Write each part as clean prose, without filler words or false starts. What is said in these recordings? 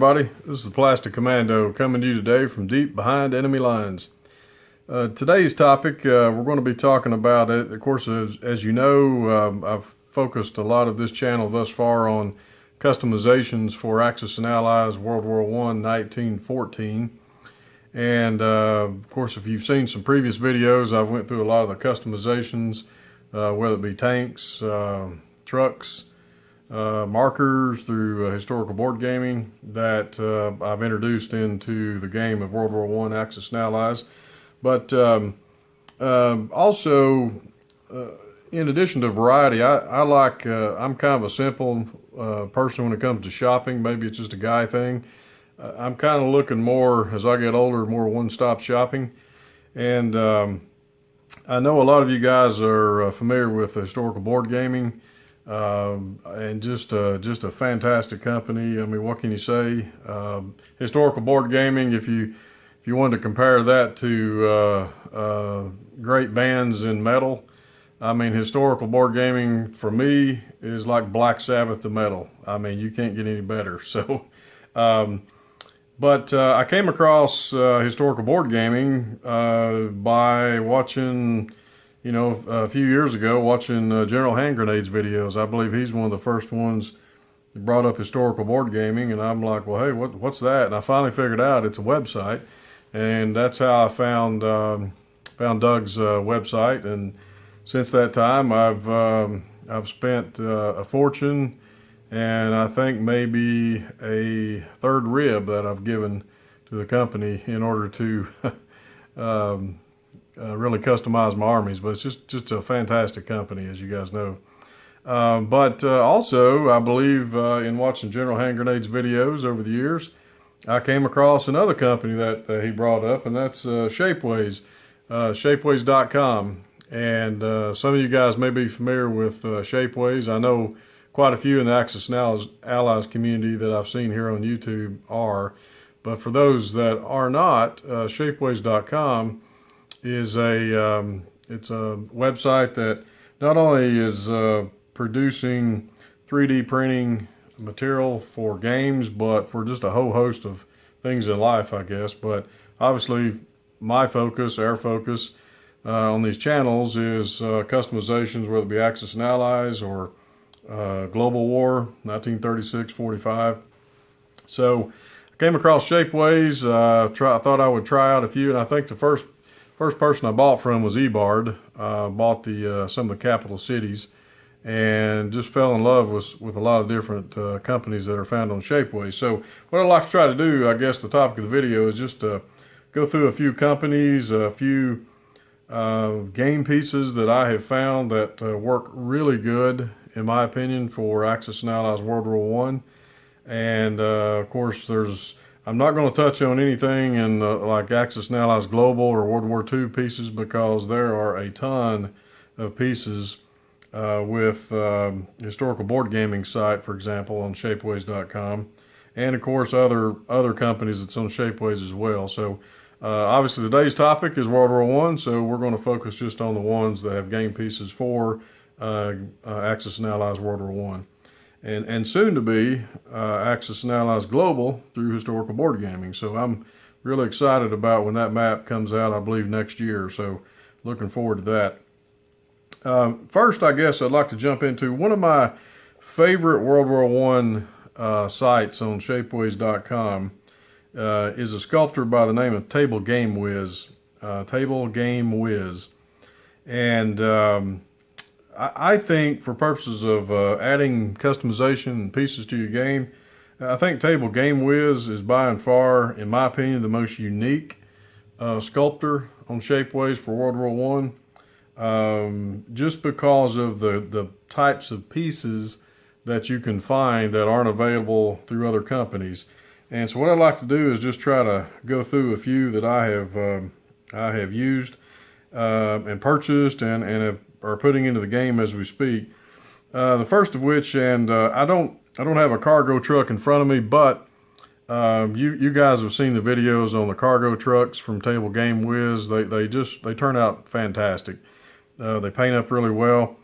everybody, this is the Plastic Commando coming to you today from deep behind enemy lines. Today's topic, we're going to be talking about it. Of course, as you know, I've focused a lot of this channel thus far on customizations for Axis and Allies World War I 1914. And of course, if you've seen some previous videos, I've went through a lot of the customizations, whether it be tanks, trucks, markers, through historical board gaming that I've introduced into the game of World War I Axis and Allies. But also, in addition to variety, I'm kind of a simple person when it comes to shopping. Maybe it's just a guy thing. I'm kind of looking more, as I get older, more one-stop shopping. And I know a lot of you guys are familiar with historical board gaming. And just a fantastic company. I mean, what can you say? Historical board gaming, if you wanted to compare that to great bands in metal, I mean, historical board gaming for me is like Black Sabbath to metal. I mean, you can't get any better. So, but I came across historical board gaming by watching, you know, a few years ago, watching General Hand Grenades videos. I believe he's one of the first ones that brought up historical board gaming, and I'm like, well, hey, what's that? And I finally figured out it's a website, and that's how I found Doug's website. And since that time, I've spent a fortune, and I think maybe a third rib that I've given to the company in order to really customize my armies. But it's just a fantastic company, as you guys know. But also, I believe in watching General Hand Grenades videos over the years, I came across another company that he brought up, and that's Shapeways, Shapeways.com. And some of you guys may be familiar with Shapeways. I know quite a few in the Axis and Allies community that I've seen here on YouTube are. But for those that are not, Shapeways.com is it's a website that not only is producing 3D printing material for games, but for just a whole host of things in life, I guess. But obviously, my focus, our focus on these channels is customizations, whether it be Axis and Allies or Global War 1936-45. So I came across Shapeways. I thought I would try out a few, and I think the first person I bought from was eBard. Bought some of the capital cities, and just fell in love with a lot of different companies that are found on Shapeways. So what I'd like to try to do, I guess the topic of the video is just to go through a few companies, a few game pieces that I have found that work really good, in my opinion, for Axis and Allies World War I. And of course, I'm not going to touch on anything in like Axis and Allies Global or World War II pieces, because there are a ton of pieces with historical board gaming site, for example, on Shapeways.com, and of course other companies that's on Shapeways as well. So obviously today's topic is World War I, so we're going to focus just on the ones that have game pieces for Axis and Allies World War I. And soon to be Axis and Allies Global through historical board gaming. So I'm really excited about when that map comes out, I believe next year. So looking forward to that. First, I guess I'd like to jump into one of my favorite World War I sites on Shapeways.com. Is a sculptor by the name of Table Game Whiz. Table Game Whiz. And I think for purposes of adding customization pieces to your game, I think Table Game Whiz is by and far, in my opinion, the most unique sculptor on Shapeways for World War I. Just because of the types of pieces that you can find that aren't available through other companies. And so what I'd like to do is just try to go through a few that I have used and purchased and are putting into the game as we speak. The first of which, and I don't have a cargo truck in front of me, but you guys have seen the videos on the cargo trucks from Table Game Whiz. They turn out fantastic. They paint up really well.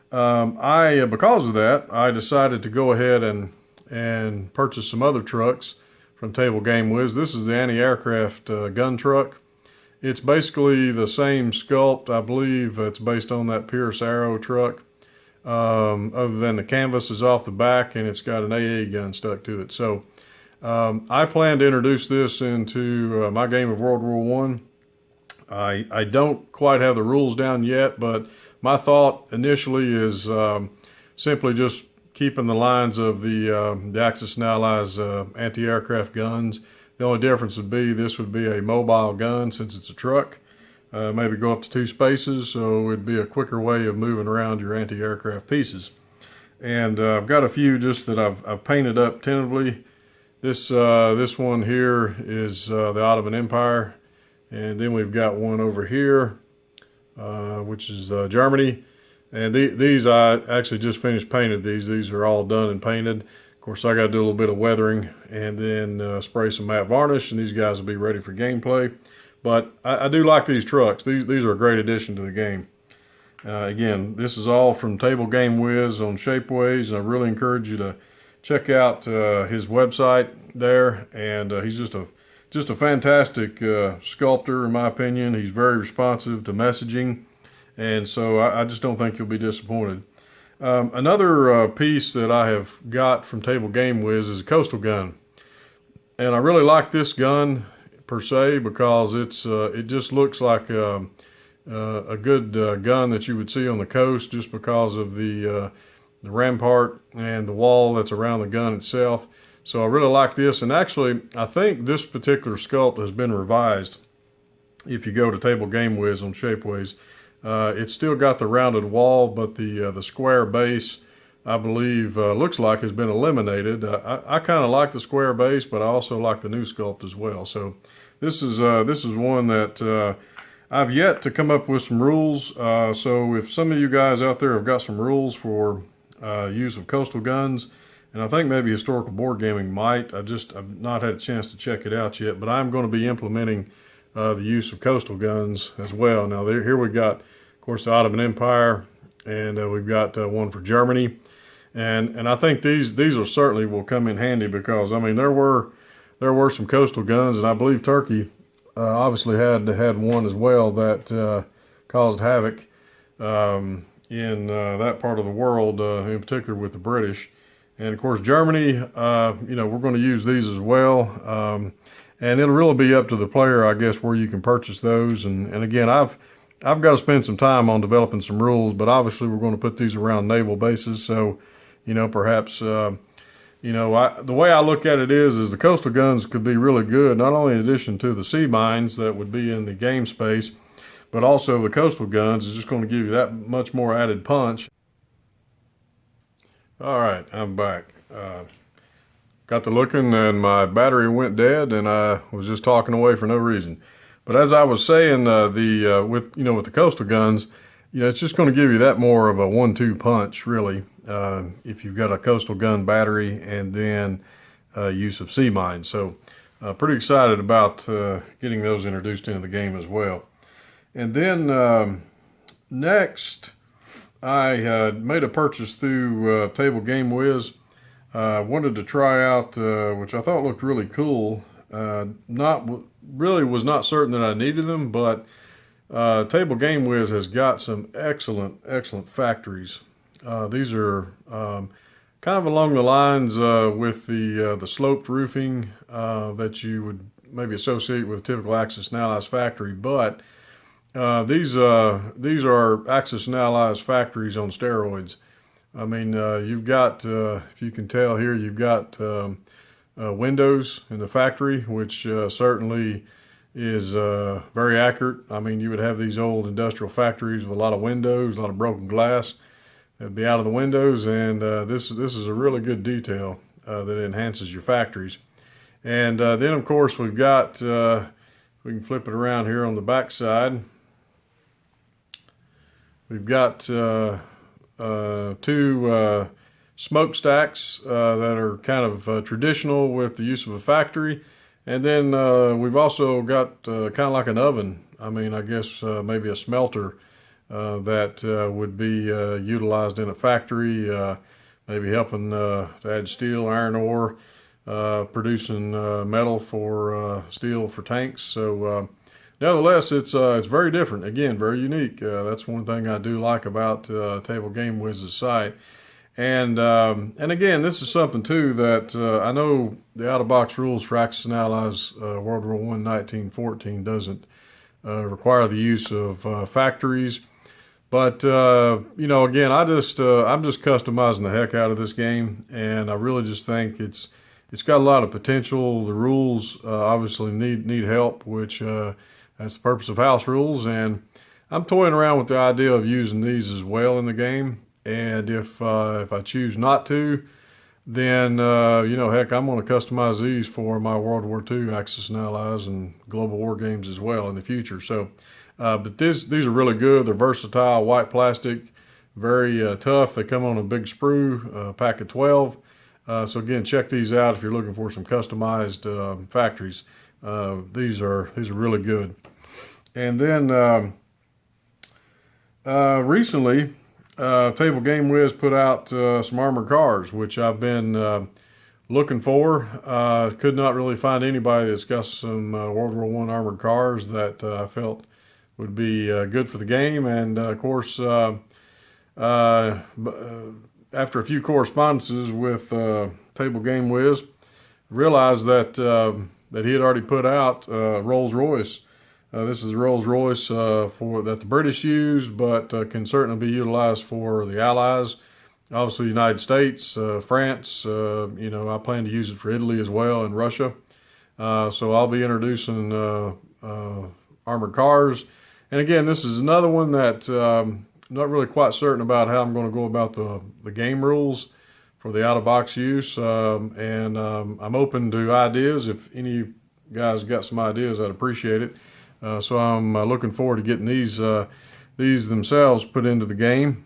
Because of that, I decided to go ahead and purchase some other trucks from Table Game Wiz. This is the anti-aircraft gun truck. It's basically the same sculpt. I believe it's based on that Pierce Arrow truck. Other than the canvas is off the back and it's got an AA gun stuck to it. So I plan to introduce this into my game of World War One. I don't quite have the rules down yet, but my thought initially is simply just keeping the lines of the Axis Allies anti-aircraft guns. The only difference would be this would be a mobile gun since it's a truck. Maybe go up to 2 spaces, so it'd be a quicker way of moving around your anti-aircraft pieces. And I've got a few just that I've painted up tentatively. This one here is the Ottoman Empire, and then we've got one over here, which is Germany. And these I actually just finished painted these. These are all done and painted. Of course, I got to do a little bit of weathering and then spray some matte varnish, and these guys will be ready for gameplay. But I do like these trucks. These are a great addition to the game. Again, this is all from Table Game Wiz on Shapeways, and I really encourage you to check out his website there. And he's just a fantastic sculptor, in my opinion. He's very responsive to messaging, and so I just don't think you'll be disappointed. Another piece that I have got from Table Game Wiz is a coastal gun, and I really like this gun per se because it just looks like a good gun that you would see on the coast, just because of the rampart and the wall that's around the gun itself. So I really like this, and actually I think this particular sculpt has been revised. If you go to Table Game Wiz on Shapeways, it's still got the rounded wall, but the square base, I believe, looks like has been eliminated. I kind of like the square base, but I also like the new sculpt as well. So this is one that I've yet to come up with some rules. So if some of you guys out there have got some rules for use of coastal guns, and I think maybe Historical Board Gaming might. I've not had a chance to check it out yet, but I'm going to be implementing the use of coastal guns as well. Now here we got, of course, the Ottoman Empire, and we've got one for Germany, and I think these are certainly will come in handy, because I mean there were some coastal guns, and I believe Turkey obviously had one as well that caused havoc in that part of the world, in particular with the British. And of course Germany, we're going to use these as well. And it'll really be up to the player, I guess, where you can purchase those. And again, I've got to spend some time on developing some rules, but obviously we're going to put these around naval bases. So, perhaps, the way I look at it is the coastal guns could be really good, not only in addition to the sea mines that would be in the game space, but also the coastal guns is just going to give you that much more added punch. All right, I'm back. Got to looking and my battery went dead, and I was just talking away for no reason. But as I was saying, with the coastal guns, it's just going to give you that more of a 1-2 punch, really, if you've got a coastal gun battery and then use of sea mines. So pretty excited about getting those introduced into the game as well. And then next, I made a purchase through Table Game Wiz. Wanted to try out, which I thought looked really cool. Was not certain that I needed them, but Table Game Wiz has got some excellent factories. These are kind of along the lines with the sloped roofing that you would maybe associate with a typical Axis Allies factory, but these are Axis Allies factories on steroids. I mean, you've got, if you can tell here, you've got windows in the factory, which certainly is very accurate. I mean, you would have these old industrial factories with a lot of windows, a lot of broken glass that'd be out of the windows, and this is a really good detail that enhances your factories. And then, of course, we've got, we can flip it around here on the back side. We've got two smokestacks that are kind of traditional with the use of a factory. And then we've also got kind of like an oven. I mean, I guess maybe a smelter that would be utilized in a factory, maybe helping to add steel, iron ore, producing metal for steel for tanks. So nevertheless, it's very different. Again, very unique. That's one thing I do like about Table Game Wiz's site. And again, this is something too that I know the out-of-box rules for Axis Allies World War I 1914 doesn't require the use of factories. But you know, again, I'm just customizing the heck out of this game, and I really just think it's got a lot of potential. The rules obviously need help, which that's the purpose of house rules. And I'm toying around with the idea of using these as well in the game. And if I choose not to, then you know, heck, I'm going to customize these for my World War II Axis and Allies and Global War games as well in the future. So, but these are really good. They're versatile, white plastic, very tough. They come on a big sprue, pack of 12. So again, check these out if you're looking for some customized factories. These are really good. And then recently, Table Game Wiz put out some armored cars, which I've been looking for. Could not really find anybody that's got some World War I armored cars that I felt would be good for the game. And of course, after a few correspondences with Table Game Wiz, realized that he had already put out Rolls-Royce. This is Rolls-Royce that the British use, but can certainly be utilized for the Allies. Obviously, the United States, France. You know, I plan to use it for Italy as well and Russia. So I'll be introducing armored cars. And again, this is another one that I'm not really quite certain about how I'm going to go about the game rules for the out-of-box use. And I'm open to ideas. If any guys got some ideas, I'd appreciate it. So I'm looking forward to getting these themselves put into the game.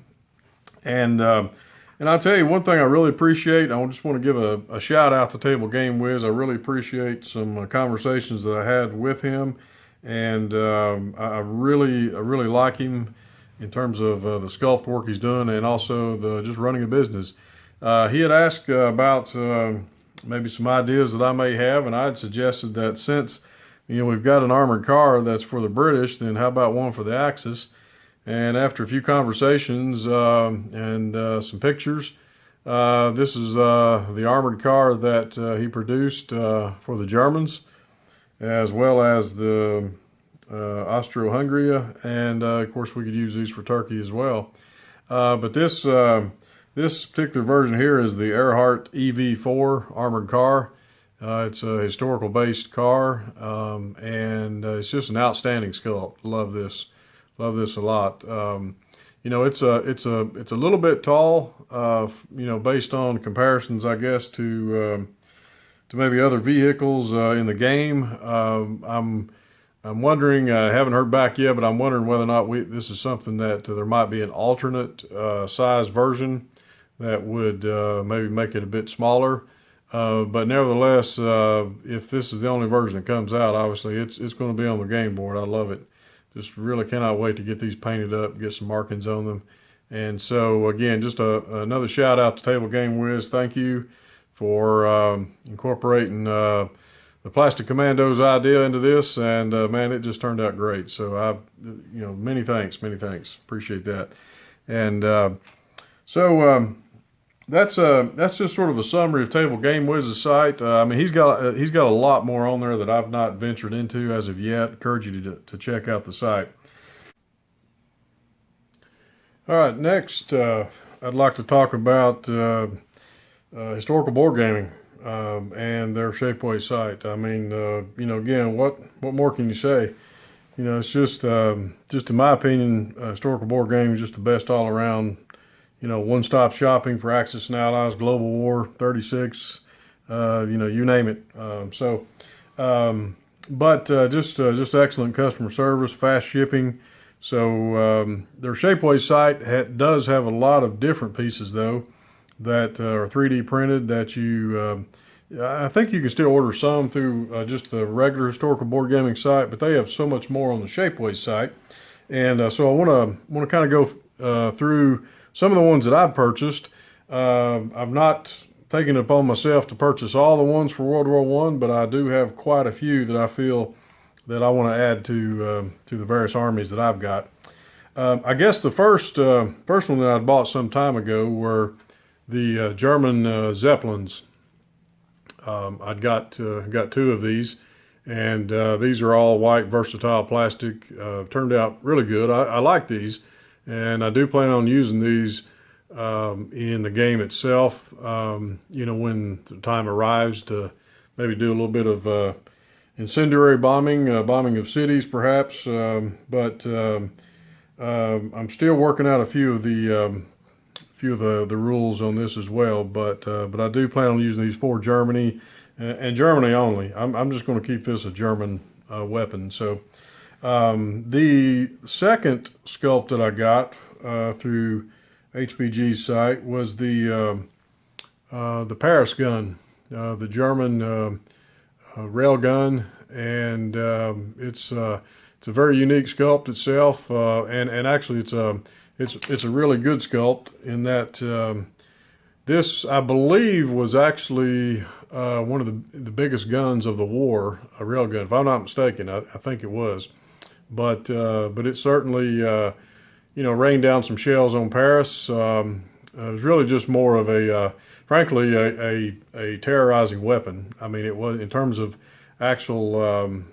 And I'll tell you one thing I really appreciate. I just want to give a shout out to Table Game Wiz. I really appreciate some conversations that I had with him, and I really like him in terms of the sculpt work he's doing, and also just running a business. He had asked about maybe some ideas that I may have, and I had suggested that since we've got an armored car that's for the British, then how about one for the Axis? And after a few conversations and some pictures, this is the armored car that he produced for the Germans, as well as the Austro-Hungary, and of course we could use these for Turkey as well. But this particular version here is the Earhart EV4 armored car. It's a historical based car, and it's just an outstanding sculpt. Love this a lot. It's a little bit tall, based on comparisons, I guess, to maybe other vehicles in the game. I'm wondering, I haven't heard back yet, but I'm wondering whether or not this is something that there might be an alternate size version that would maybe make it a bit smaller. But nevertheless, if this is the only version that comes out, obviously it's going to be on the game board. I love it. Just really cannot wait to get these painted up, get some markings on them. And so again, just another shout out to Table Game Wiz. Thank you for incorporating the Plastic Commandos idea into this, and man, it just turned out great. So many thanks. Appreciate that. And that's just sort of a summary of Table Game Wiz's site. I mean, he's got a lot more on there that I've not ventured into as of yet. Encourage you to check out the site. All right, next I'd like to talk about historical board gaming and their Shapeways site. I mean, again, what more can you say? It's just in my opinion, historical board gaming is just the best all around. One-stop shopping for Axis and Allies, Global War, 36, you name it. Just excellent customer service, fast shipping. So their Shapeways site does have a lot of different pieces, though, that are 3D printed that I think you can still order some through just the regular historical board gaming site, but they have so much more on the Shapeways site. And so I want to kind of go through some of the ones that I've purchased. I've not taken it upon myself to purchase all the ones for World War I, but I do have quite a few that I feel that I want to add to the various armies that I've got. I guess the first one that I bought some time ago were the German Zeppelins. I'd got two of these, and these are all white versatile plastic. Turned out really good. I like these, and I do plan on using these in the game itself. You know, when the time arrives to maybe do a little bit of incendiary bombing, bombing of cities perhaps, but I'm still working out a few of the rules on this as well. But I do plan on using these for Germany and Germany only. I'm just going to keep this a German weapon. So the second sculpt that I got through HBG's site was the Paris gun, the German rail gun, and it's a very unique sculpt itself, and actually it's a really good sculpt in that this, I believe, was actually one of the biggest guns of the war, a rail gun, if I'm not mistaken. I think it was, but it certainly you know, rained down some shells on Paris. It was really just more of a frankly a terrorizing weapon. I mean, it was in terms of actual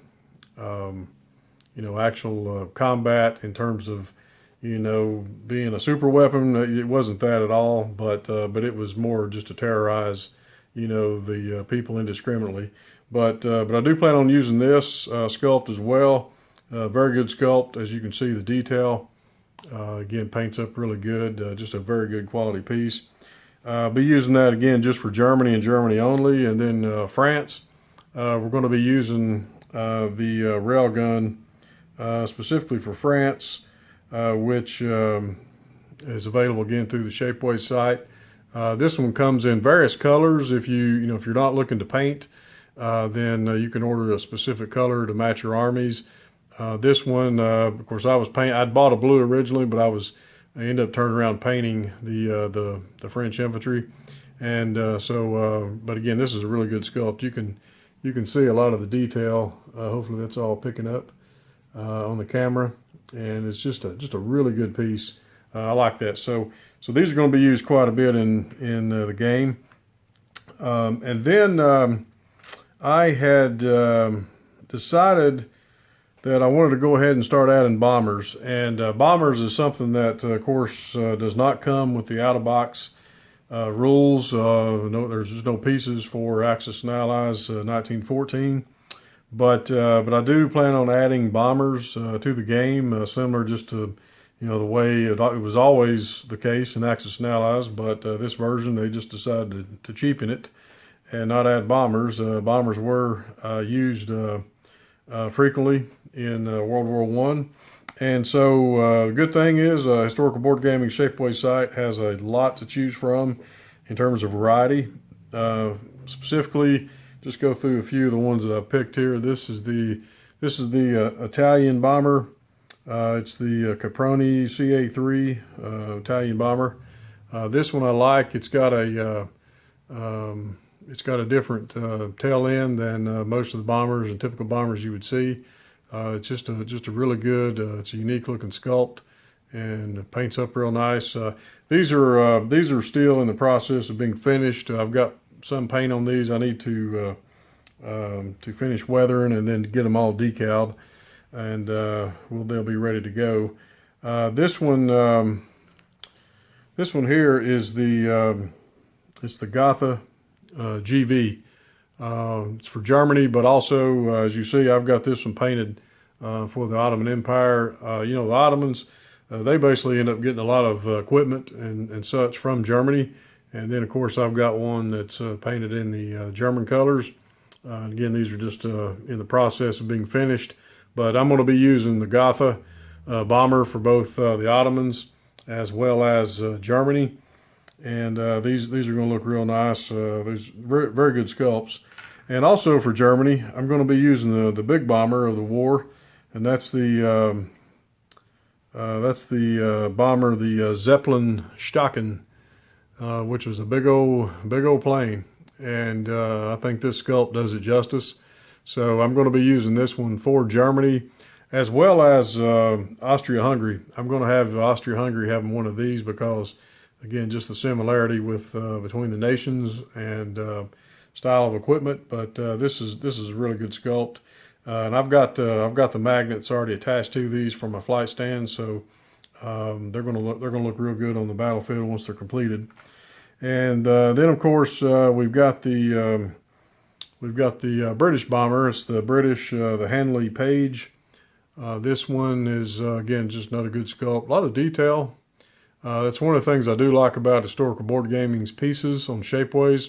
you know, actual combat, in terms of, you know, being a super weapon. It wasn't that at all, but it was more just to terrorize, you know, the people indiscriminately. But I do plan on using this sculpt as well. Very good sculpt, as you can see the detail. Again, paints up really good. Just a very good quality piece. Be using that again just for Germany and Germany only, and then France. We're going to be using the railgun specifically for France, which is available again through the Shapeways site. This one comes in various colors. If you know, if you're not looking to paint, then you can order a specific color to match your armies. This one, of course, I'd bought a blue originally, but I ended up turning around painting the French infantry, and but again, this is a really good sculpt. You can see a lot of the detail. Hopefully, that's all picking up on the camera, and it's just a really good piece. I like that. So these are going to be used quite a bit in the game. And then I had decided that I wanted to go ahead and start adding bombers. And bombers is something that, of course, does not come with the out-of-box rules. There's just no pieces for Axis Allies 1914. But I do plan on adding bombers to the game, similar just to, you know, the way it was always the case in Axis Allies. But this version, they just decided to cheapen it and not add bombers. Bombers were used frequently in World War I. And so the good thing is Historical Board Gaming Shapeways site has a lot to choose from in terms of variety. Specifically, just go through a few of the ones that I picked here. This is the Italian bomber. It's the Caproni CA3 Italian bomber. This one I like. It's got a different tail end than most of the bombers and typical bombers you would see. It's just a really good. It's a unique looking sculpt, and it paints up real nice. These are still in the process of being finished. I've got some paint on these. I need to finish weathering and then get them all decaled, and they'll be ready to go. This one here is it's the Gotha GV. It's for Germany, but also, as you see, I've got this one painted for the Ottoman Empire. You know, the Ottomans, they basically end up getting a lot of equipment and such from Germany. And then, of course, I've got one that's painted in the German colors. Again, these are just in the process of being finished. But I'm going to be using the Gotha bomber for both the Ottomans as well as Germany. And these are going to look real nice. These very, very good sculpts. And also for Germany, I'm going to be using the big bomber of the war, and that's the bomber, the Zeppelin Stocken which was a big old plane. And I think this sculpt does it justice. So I'm going to be using this one for Germany as well as Austria-Hungary. I'm going to have Austria-Hungary having one of these because, again, just the similarity with between the nations and style of equipment. But this is a really good sculpt, and I've got the magnets already attached to these for my flight stand, so they're gonna look real good on the battlefield once they're completed. And then of course we've got the British bomber. It's the British the Handley Page. This one is again just another good sculpt, a lot of detail. That's one of the things I do like about Historical Board Gaming's pieces on Shapeways.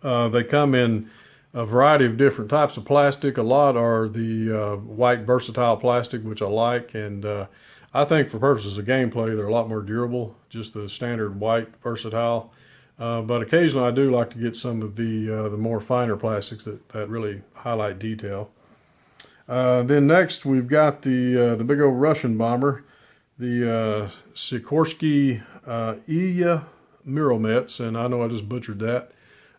They come in a variety of different types of plastic. A lot are the white versatile plastic, which I like, and I think for purposes of gameplay, they're a lot more durable, just the standard white versatile. But occasionally I do like to get some of the more finer plastics that really highlight detail. Then next we've got the big old Russian bomber, the Sikorsky Ilya Miromets, and I know I just butchered that.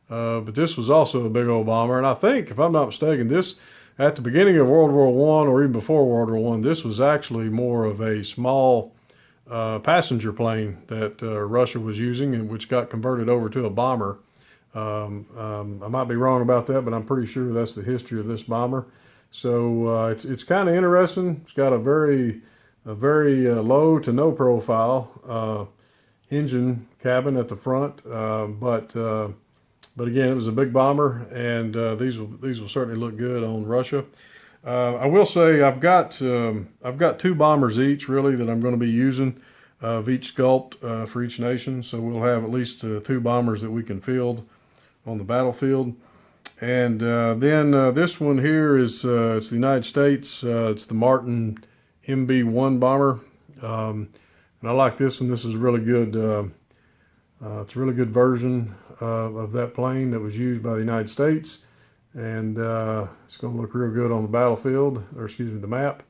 But this was also a big old bomber, and I think, if I'm not mistaken, this, at the beginning of World War I or even before World War I, this was actually more of a small passenger plane that Russia was using, and which got converted over to a bomber. I might be wrong about that, but I'm pretty sure that's the history of this bomber. So it's kind of interesting. It's got a very low to no profile engine cabin at the front, but again, it was a big bomber, and these will certainly look good on Russia. I will say I've got two bombers each, really, that I'm going to be using of each sculpt for each nation. So we'll have at least two bombers that we can field on the battlefield. And then this one here is it's the United States. It's the Martin MB-1 bomber, and I like this one. This is really good. It's a really good version of that plane that was used by the United States, and it's going to look real good on the battlefield, or excuse me, the map.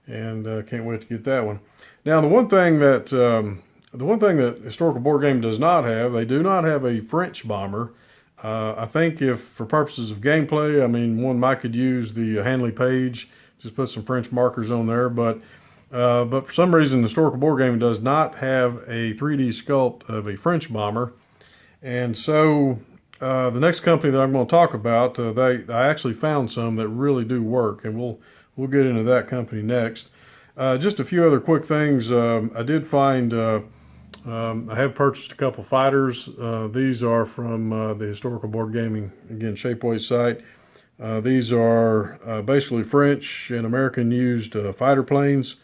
And can't wait to get that one. Now, the one thing that Historical Board Game does not have, they do not have a French bomber. I think if for purposes of gameplay, I mean, one might could use the Handley Page, just put some French markers on there, but for some reason, Historical Board Game does not have a 3D sculpt of a French bomber. And so the next company that I'm going to talk about, I actually found some that really do work, and we'll get into that company next. Just a few other quick things. I did find I have purchased a couple fighters. These are from the Historical Board Gaming, again, Shapeways site. These are basically French and American used fighter planes.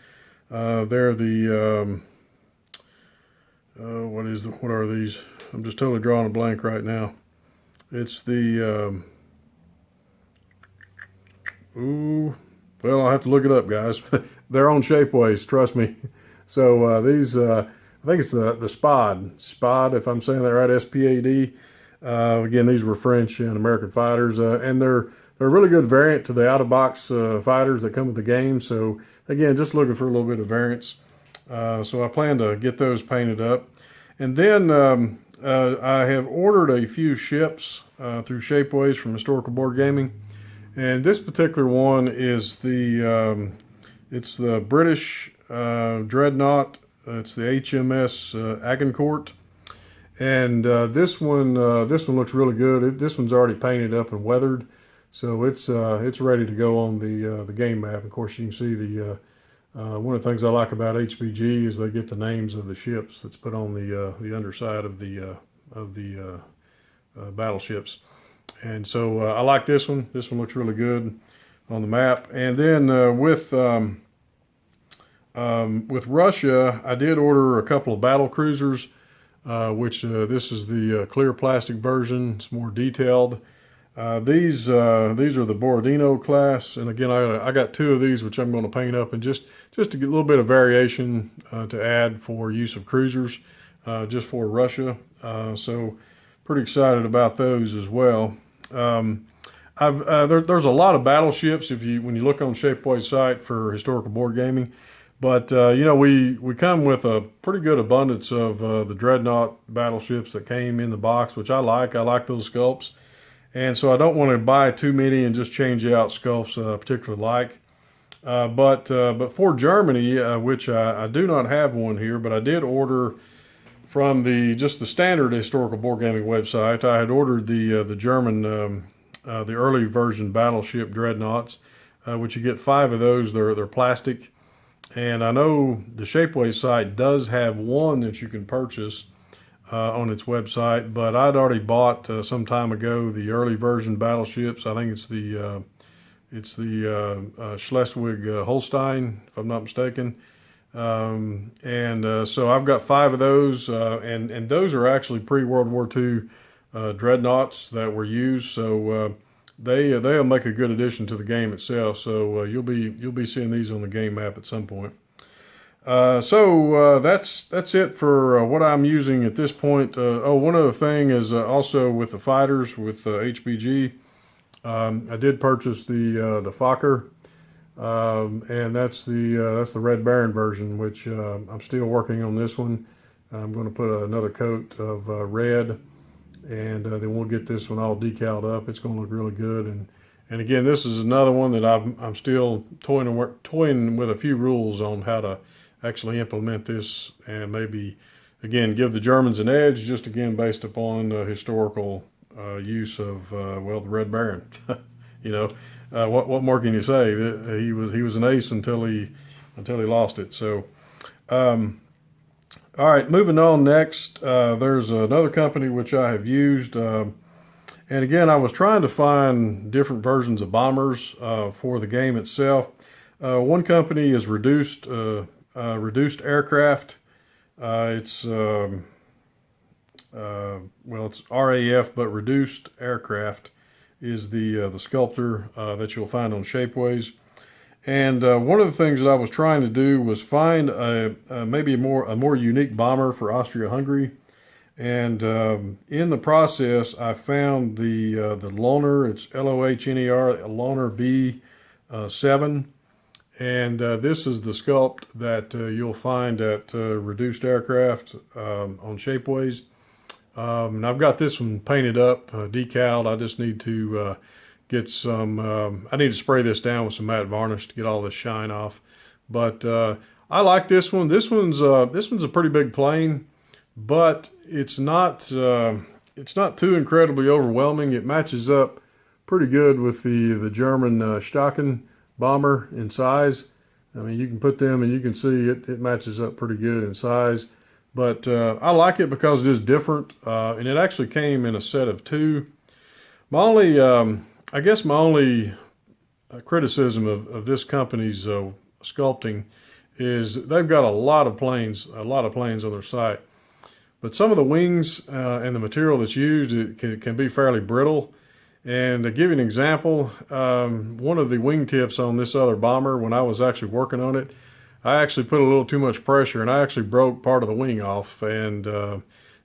They're the what are these? I'm just totally drawing a blank right now. It's the well, I'll have to look it up, guys. They're on Shapeways, trust me. So these I think it's the Spad, if I'm saying that right, S-P-A-D. Again, these were French and American fighters, and they're a really good variant to the out-of-box fighters that come with the game. So again, just looking for a little bit of variance. So I plan to get those painted up. And then I have ordered a few ships through Shapeways from Historical Board Gaming. And this particular one is it's the British Dreadnought. It's the HMS Agincourt. And this one looks really good. This one's already painted up and weathered, so it's ready to go on the game map. Of course, you can see the one of the things I like about HBG is they get the names of the ships that's put on the underside of the battleships. And so I like this one. This one looks really good on the map. And then with Russia, I did order a couple of battle cruisers, which this is the clear plastic version. It's more detailed. These are the Borodino class, and again, I got two of these, which I'm going to paint up, and just to get a little bit of variation to add for use of cruisers, just for Russia. So pretty excited about those as well. There's a lot of battleships when you look on Shapeways site for Historical Board Gaming. But you know, we come with a pretty good abundance of the dreadnought battleships that came in the box, which I like. I like those sculpts, and so I don't want to buy too many and just change out sculpts I particularly like. But for Germany, which I do not have one here, but I did order from just the standard historical board gaming website. I had ordered the German the early version battleship dreadnoughts, which you get 5 of those. They're plastic, and I know the Shapeways site does have one that you can purchase on its website, but I'd already bought some time ago the early version battleships. I think it's the Schleswig-Holstein, if I'm not mistaken. So I've got 5 of those, and those are actually pre-World War II dreadnoughts that were used. So they'll make a good addition to the game itself. So you'll be seeing these on the game map at some point. That's it for what I'm using at this point. One other thing is also with the fighters with HBG. I did purchase the Fokker, and that's the Red Baron version, which I'm still working on this one. I'm going to put another coat of red, and then we'll get this one all decaled up. It's going to look really good. And again, this is another one that I'm still toying with a few rules on how to actually implement this, and maybe again give the Germans an edge, just again based upon historical use of well, the Red Baron. You know, what more can you say? He was an ace until he lost it. So all right, moving on. Next, there's another company which I have used, and again, I was trying to find different versions of bombers for the game itself. One company is Reduced Aircraft. It's RAF, but Reduced Aircraft is the sculptor that you'll find on Shapeways. And one of the things that I was trying to do was find maybe a more unique bomber for Austria-Hungary. And in the process, I found the Lohner. It's Lohner, Lohner B7. And this is the sculpt that you'll find at Reduced Aircraft on Shapeways. And I've got this one painted up, decaled. I just need to get some, I need to spray this down with some matte varnish to get all this shine off. But I like this one. This one's a pretty big plane, but it's not too incredibly overwhelming. It matches up pretty good with the German Staaken bomber in size. I mean, you can put them and you can see it matches up pretty good in size. But I like it because it is different, and it actually came in a set of 2. My only, I guess my only criticism of this company's sculpting is they've got a lot of planes on their site. But some of the wings and the material that's used can be fairly brittle. And to give you an example, one of the wingtips on this other bomber, when I was actually working on it, I actually put a little too much pressure and I actually broke part of the wing off, and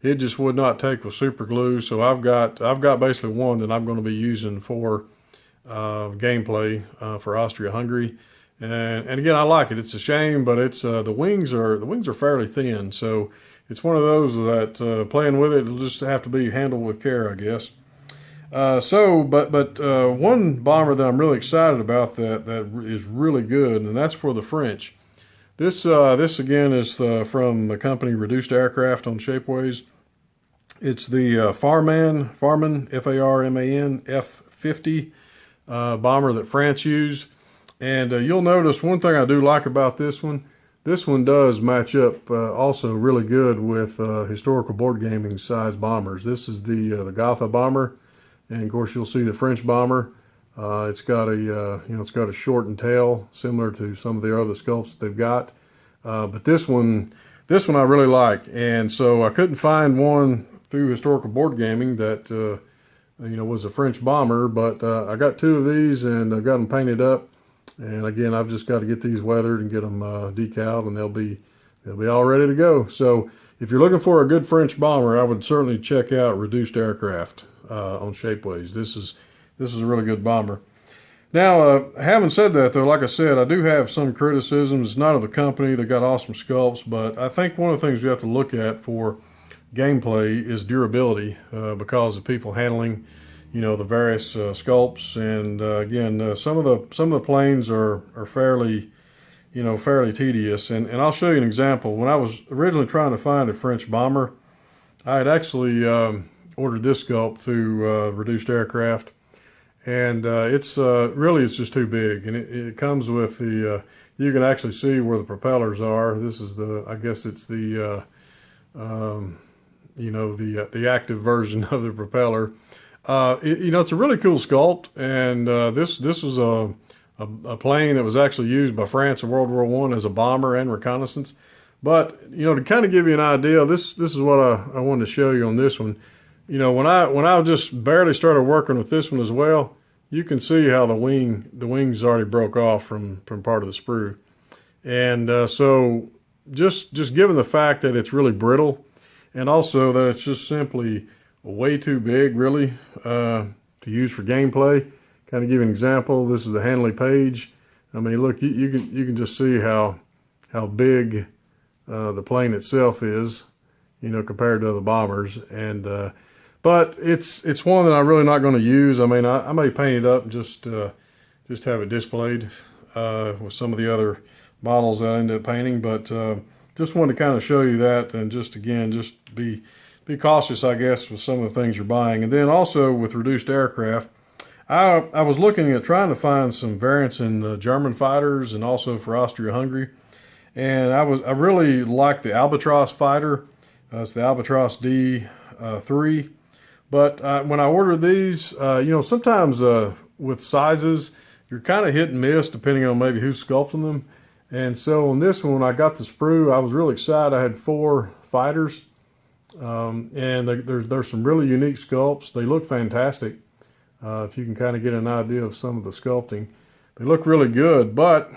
it just would not take with super glue. So I've got basically one that I'm going to be using for gameplay for Austria-Hungary. And again, I like it. It's a shame, but it's the wings are fairly thin, so it's one of those that playing with it will just have to be handled with care, I guess. But one bomber that I'm really excited about that is really good, and that's for the French. This again is from the company Reduced Aircraft on Shapeways. It's the Farman, F-A-R-M-A-N, F-50 bomber that France used. And you'll notice one thing I do like about this one. This one does match up also really good with historical board gaming size bombers. This is the Gotha bomber, and of course you'll see the French bomber. It's got a shortened tail, similar to some of the other sculpts that they've got. But this one I really like, and so I couldn't find one through historical board gaming that was a French bomber. But I got 2 of these, and I've got them painted up. And again, I've just got to get these weathered and get them decaled, and they'll be all ready to go. So if you're looking for a good French bomber, I would certainly check out Reduced Aircraft on Shapeways. This is a really good bomber. Now, having said that, though, like I said, I do have some criticisms. It's not of the company. They got awesome sculpts, but I think one of the things you have to look at for gameplay is durability, because of people handling, the various sculpts. And again, some of the planes are fairly, fairly tedious. And I'll show you an example. When I was originally trying to find a French bomber, I had actually ordered this sculpt through Reduced Aircraft. And it's just too big, and it comes with the you can actually see where the propellers are. This is I guess it's the the active version of the propeller. It's a really cool sculpt, and this was a plane that was actually used by France in World War I as a bomber and reconnaissance. But to kind of give you an idea, this is what I wanted to show you on this one. When I just barely started working with this one as well, you can see how the wings already broke off from part of the sprue. And so just given the fact that it's really brittle, and also that it's just simply way too big really to use for gameplay. Kind of give you an example. This is the Handley page. I mean, look, you can just see how big the plane itself is, compared to other bombers. And but it's one that I'm really not going to use. I mean, I may paint it up and just have it displayed with some of the other models that I ended up painting. But just wanted to kind of show you that, and just be cautious, I guess, with some of the things you're buying. And then also with Reduced Aircraft, I was looking at trying to find some variants in the German fighters and also for Austria-Hungary. And I really like the Albatross fighter. It's the Albatross D3. But when I ordered these, sometimes with sizes, you're kind of hit and miss depending on maybe who's sculpting them. And so on this one, when I got the sprue, I was really excited. I had 4 fighters, and there's some really unique sculpts. They look fantastic. If you can kind of get an idea of some of the sculpting, they look really good. But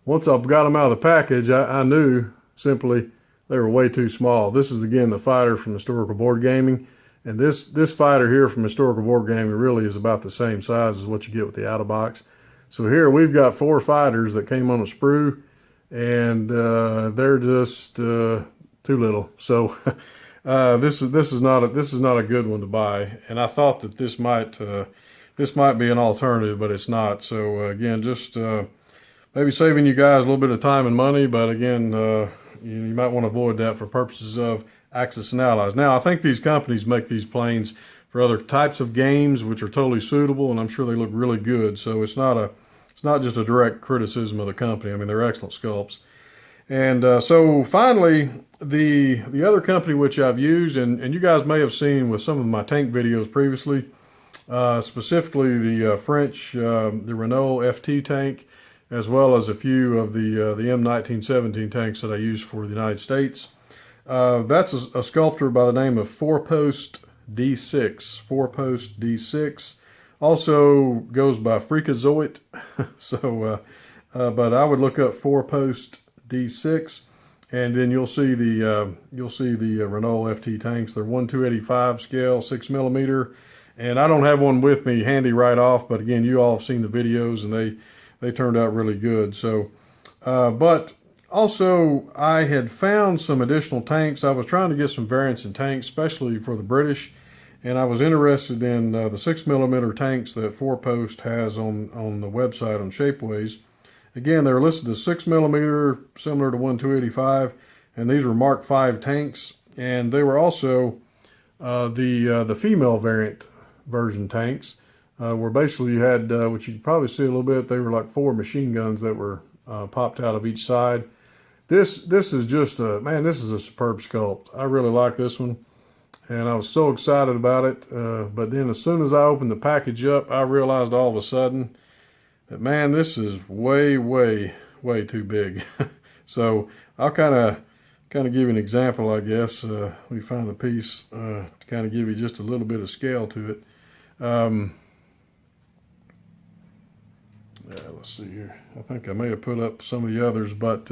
once I got them out of the package, I knew simply they were way too small. This is, again, the fighter from Historical Board Gaming. And this fighter here from Historical Board Gaming really is about the same size as what you get with the out-of-box. So here we've got 4 fighters that came on a sprue, and they're just too little. So this is not a good one to buy. And I thought that this might be an alternative, but it's not. So again, just maybe saving you guys a little bit of time and money, but again, you might want to avoid that for purposes of Axis and Allies. Now, I think these companies make these planes for other types of games, which are totally suitable, and I'm sure they look really good. So it's not just a direct criticism of the company. I mean, they're excellent sculpts. And so finally, the other company which I've used, and you guys may have seen with some of my tank videos previously, specifically the French, the Renault FT tank, as well as a few of the M1917 tanks that I use for the United States. That's a sculptor by the name of 4-Post D6. 4-Post D6. Also goes by Freakazoid. So, but I would look up 4-Post D6, and then you'll see the Renault FT tanks. They're 1/285 scale, 6mm, and I don't have one with me handy right off. But again, you all have seen the videos, and they turned out really good. So, but also I had found some additional tanks. I was trying to get some variants in tanks, especially for the British, and I was interested in the 6mm tanks that 4-Post has on the website on Shapeways. Again, they're listed as 6mm, similar to 1/285, and these were Mark V tanks, and they were also the female variant version tanks, where basically you had, which you can probably see a little bit, they were like 4 machine guns that were popped out of each side. This is just this is a superb sculpt. I really like this one, and I was so excited about it. But then as soon as I opened the package up, I realized all of a sudden that, man, this is way, way, way too big. So I'll kind of give you an example, I guess. We found a piece to kind of give you just a little bit of scale to it. Yeah, let's see here. I think I may have put up some of the others, but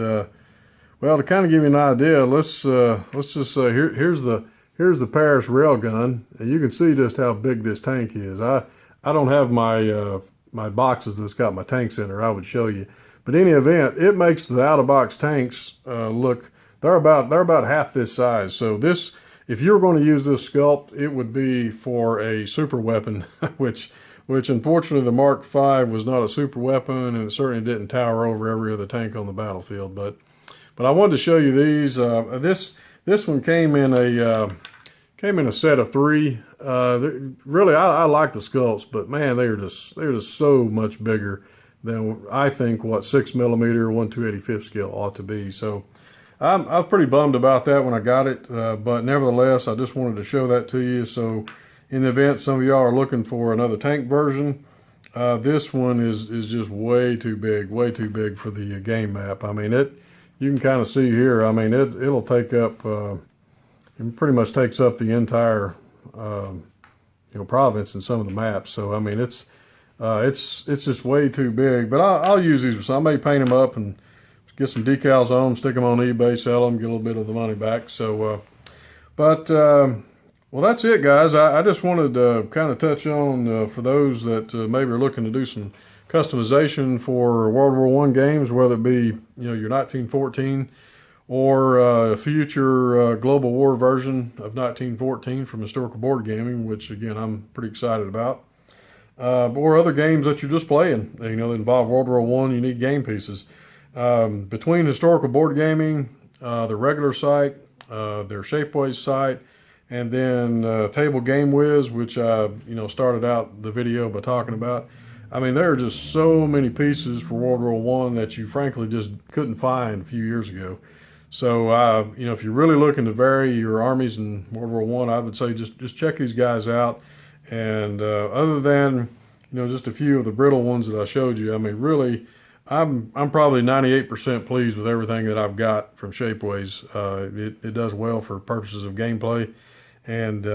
well, to kind of give you an idea, let's just say here's the Paris railgun, and you can see just how big this tank is. I don't have my my boxes that's got my tanks in there, I would show you. But in any event, it makes the out-of-box tanks look, they're about half this size. So this, if you were going to use this sculpt, it would be for a super weapon, which unfortunately the Mark V was not a super weapon, and it certainly didn't tower over every other tank on the battlefield. But I wanted to show you these. This one came in a set of 3. Really, I like the sculpts, but man, they're just so much bigger than I think what 6mm 1/285 scale ought to be. So I was pretty bummed about that when I got it, but nevertheless, I just wanted to show that to you. So in the event some of y'all are looking for another tank version, this one is just way too big for the game map. I mean, you can kind of see here. I mean, it'll take up. It pretty much takes up the entire province in some of the maps. So I mean, it's just way too big. But I'll use these. So I may paint them up and get some decals on them, stick them on eBay, sell them, get a little bit of the money back. So, well, that's it, guys. I just wanted to kind of touch on for those that maybe are looking to do some customization for World War I games, whether it be your 1914 or a future Global War version of 1914 from Historical Board Gaming, which again I'm pretty excited about, or other games that you're just playing, that involve World War I. You need game pieces. Between Historical Board Gaming, the regular site, their Shapeways site, and then Table Game Wiz, which I started out the video by talking about. I mean, there are just so many pieces for World War I that you frankly just couldn't find a few years ago. So, if you're really looking to vary your armies in World War I would say just check these guys out. And other than, just a few of the brittle ones that I showed you, I mean, really, I'm probably 98% pleased with everything that I've got from Shapeways. It does well for purposes of gameplay. And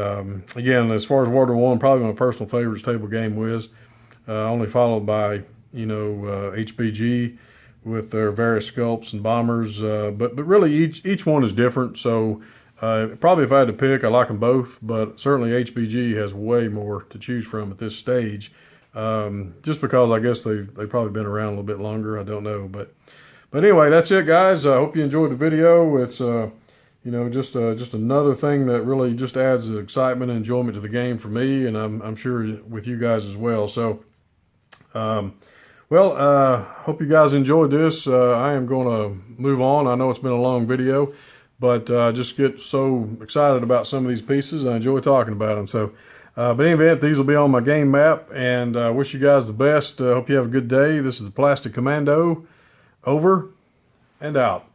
again, as far as World War I, probably my personal favorite is Table Game Wiz, only followed by, HBG with their various sculpts and bombers. But really each one is different. So probably if I had to pick, I like them both, but certainly HBG has way more to choose from at this stage. Just because I guess they've probably been around a little bit longer. I don't know. But anyway, that's it, guys. I hope you enjoyed the video. It's, just another thing that really just adds excitement and enjoyment to the game for me, and I'm sure with you guys as well. So, hope you guys enjoyed this. I am going to move on. I know it's been a long video, but I just get so excited about some of these pieces. I enjoy talking about them. So, but in any event, these will be on my game map, and I wish you guys the best. Hope you have a good day. This is the Plastic Commando, over and out.